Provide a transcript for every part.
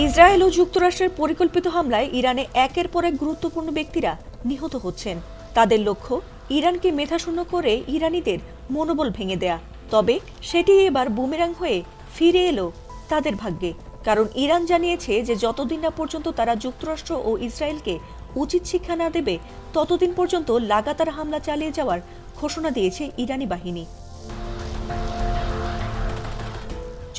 Israel ও যুক্তরাষ্ট্রের পরিকল্পিত হামলায় ইরানে একের পর এক গুরুত্বপূর্ণ ব্যক্তিরা নিহত হচ্ছেন। তাদের লক্ষ্য ইরানকে মেধাশূন্য করে ইরানিদের মনোবল ভেঙে দেয়া। তবে সেটি এবার বুমেরাং হয়ে ফিরে এলো তাদের ভাগ্যে, কারণ ইরান জানিয়েছে যে যতদিন না পর্যন্ত তারা যুক্তরাষ্ট্র ও ইসরায়েলকে উচিত শিক্ষা না দেবে ততদিন পর্যন্ত লাগাতার হামলা চালিয়ে যাওয়ার ঘোষণা দিয়েছে ইরানি বাহিনী।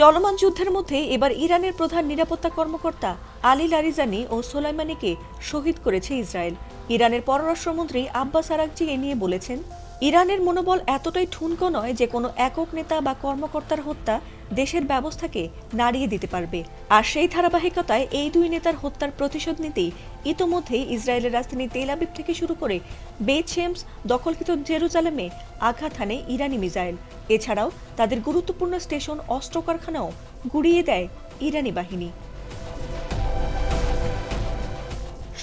চলমান যুদ্ধের মধ্যে এবার ইরানের প্রধান নিরাপত্তা কর্মকর্তা আলী লারিজানি ও সোলাইমানিকে শহীদ করেছে ইসরায়েল। ইরানের পররাষ্ট্রমন্ত্রী আব্বাস আরাকচি এ নিয়ে বলেছেন, ইরানের মনোবল এতটাই ঠুনকো নয় যে কোনো একক নেতা বা কর্মকর্তার হত্যা দেশের ব্যবস্থাকে নাড়িয়ে দিতে পারবে। আর সেই ধারাবাহিকতায় এই দুই নেতার হত্যার প্রতিশোধ নিতেই ইতোমধ্যেই ইসরায়েলের রাজধানী তেল আবিব থেকে শুরু করে বেত শেমস দখলকৃত জেরুজালেমে আঘাত হানে ইরানি মিসাইল। এছাড়াও তাদের গুরুত্বপূর্ণ স্টেশন অস্ত্র কারখানাও গুড়িয়ে দেয় ইরানি বাহিনী।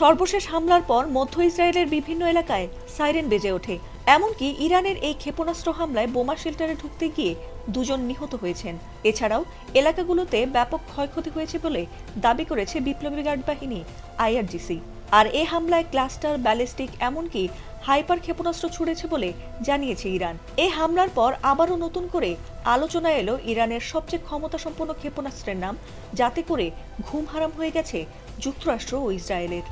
সর্বশেষ হামলার পর মধ্য ইসরায়েলের বিভিন্ন এলাকায় সাইরেন বেজে ওঠে। এমনকি ইরানের এই ক্ষেপণাস্ত্র হামলায় বোমা শেল্টারে ঢুকতে গিয়ে দুজন নিহত হয়েছেন। এছাড়াও এলাকাগুলোতে ব্যাপক ক্ষয়ক্ষতি হয়েছে বলে দাবি করেছে বিপ্লবী গার্ড বাহিনী আইআরজিসি। আর এই হামলায় ক্লাস্টার, ব্যালিস্টিক এমনকি হাইপার ক্ষেপণাস্ত্র ছুড়েছে বলে জানিয়েছে ইরান। এই হামলার পর আবারও নতুন করে আলোচনা এলো ইরানের সবচেয়ে ক্ষমতাসম্পন্ন ক্ষেপণাস্ত্রের নাম, যাতে করে ঘুম হারাম হয়ে গেছে যুক্তরাষ্ট্র ও ইসরায়েলের।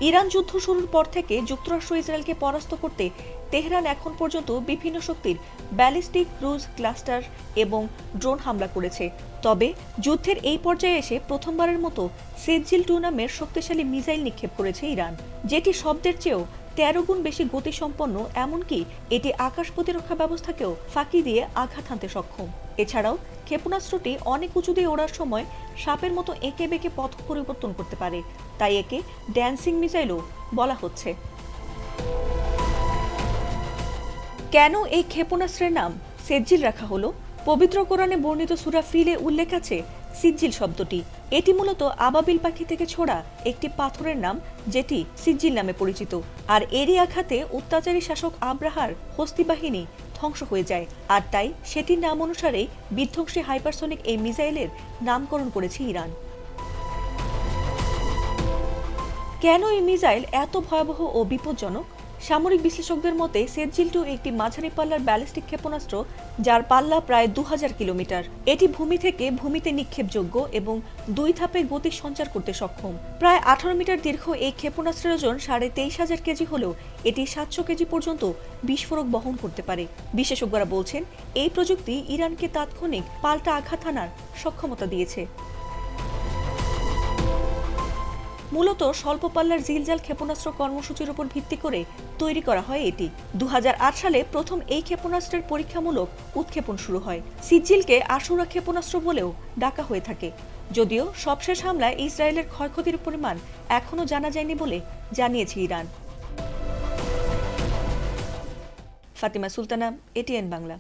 ইরান যুদ্ধ শুরুর পর থেকে যুক্তরাষ্ট্র ইসরায়েলকে পরাস্ত করতে তেহরান এখন পর্যন্ত বিভিন্ন শক্তির ব্যালিস্টিক, ক্রুজ, ক্লাস্টার এবং ড্রোন হামলা করেছে। তবে যুদ্ধের এই পর্যায়ে এসে প্রথমবারের মতো সেজ্জিল-2 নামের শক্তিশালী মিসাইল নিক্ষেপ করেছে ইরান, যেটি শব্দের চেয়েও 13 গুণ বেশি গতিসম্পন্ন। এমনকি এটি আকাশ প্রতিরক্ষা ব্যবস্থাকেও ফাঁকি দিয়ে আঘাত হানতে সক্ষম। এছাড়াও ক্ষেপণাস্ত্রটি অনেক উঁচু দিয়ে ওড়ার সময় সাপের মতো এঁকে বেঁকে পথ পরিবর্তন করতে পারে, তাই একে ড্যান্সিং মিসাইলও বলা হচ্ছে। কেন এই ক্ষেপণাস্ত্রের নাম সেজ্জিল রাখা হলো? পবিত্র কোরআনে বর্ণিত সূরা ফিলে উল্লেখ আছে সিজ্জিল শব্দটি। এটি মূলত আবাবিল পাখি থেকে ছোড়া একটি পাথরের নাম, যেটি সিজ্জিল নামে পরিচিত। আর এরই আঘাতে অত্যাচারী শাসক আব্রাহার হস্তি বাহিনী ধ্বংস হয়ে যায়। আর তাই সেটির নাম অনুসারেই বিধ্বংসী হাইপারসনিক এই মিসাইলের নামকরণ করেছে ইরান। কেন এই মিসাইল এত ভয়াবহ ও বিপজ্জনক? সামরিক বিশ্লেষকদের মতে সেজ্জিল-2 একটি মাঝারি পাল্লার ব্যালিস্টিক ক্ষেপণাস্ত্র, যার পাল্লা প্রায় 2000 কিলোমিটার। এটি ভূমি থেকে ভূমিতে নিক্ষেপযোগ্য এবং 2 ধাপে গতি সঞ্চার করতে সক্ষম। প্রায় 18 মিটার দীর্ঘ এই ক্ষেপণাস্ত্রের ওজন 23,500 কেজি হলেও এটি 700 কেজি পর্যন্ত বিস্ফোরক বহন করতে পারে। বিশেষজ্ঞরা বলছেন, এই প্রযুক্তি ইরানকে তাৎক্ষণিক পাল্টা আঘাত হানার সক্ষমতা দিয়েছে। মূলত স্বল্প পাল্লার জিলজাল ক্ষেপণাস্ত্র কর্মসূচির উপর ভিত্তি করে তৈরি করা হয় এটি। 2008 সালে প্রথম এই ক্ষেপণাস্ত্রের পরীক্ষামূলক উৎক্ষেপণ শুরু হয়। সিজ্জিলকে আশুরা ক্ষেপণাস্ত্র বলেও ডাকা হয়ে থাকে। যদিও সবশেষ হামলায় ইসরায়েলের ক্ষয়ক্ষতির পরিমাণ এখনও জানা যায়নি বলে জানিয়েছে ইরান। ফাতিমা সুলতানা, এটিএন বাংলা।